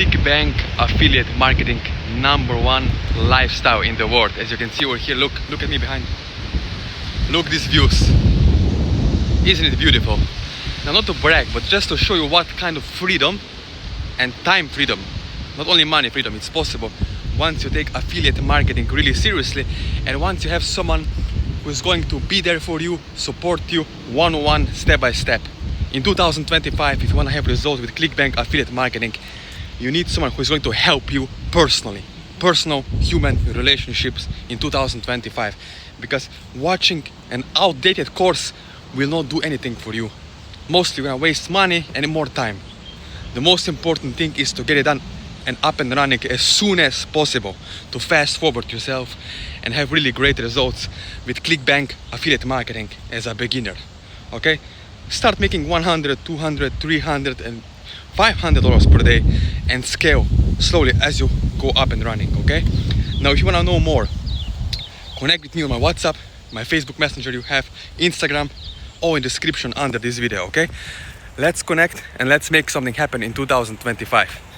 ClickBank affiliate marketing #1 lifestyle in the world. As you can see over here, look at me behind. Look these views. Isn't it beautiful? Now, not to brag, but just to show you what kind of freedom and time freedom, not only money freedom, it's possible once you take affiliate marketing really seriously, and once you have someone who's going to be there for you, support you one-on-one, step by step. In 2025, if you want to have results with ClickBank affiliate marketing, you need someone who is going to help you personally. Personal human relationships in 2025. Because watching an outdated course will not do anything for you. Mostly you're gonna waste money and more time. The most important thing is to get it done and up and running as soon as possible, to fast forward yourself and have really great results with ClickBank affiliate marketing as a beginner. Okay? Start making $100, $200, $300 and $500 per day and scale slowly as you go up and running. Okay? Now, if you want to know more, connect with me on my WhatsApp, my Facebook Messenger you have, Instagram, all in the description under this video. Okay? Let's connect and let's make something happen in 2025.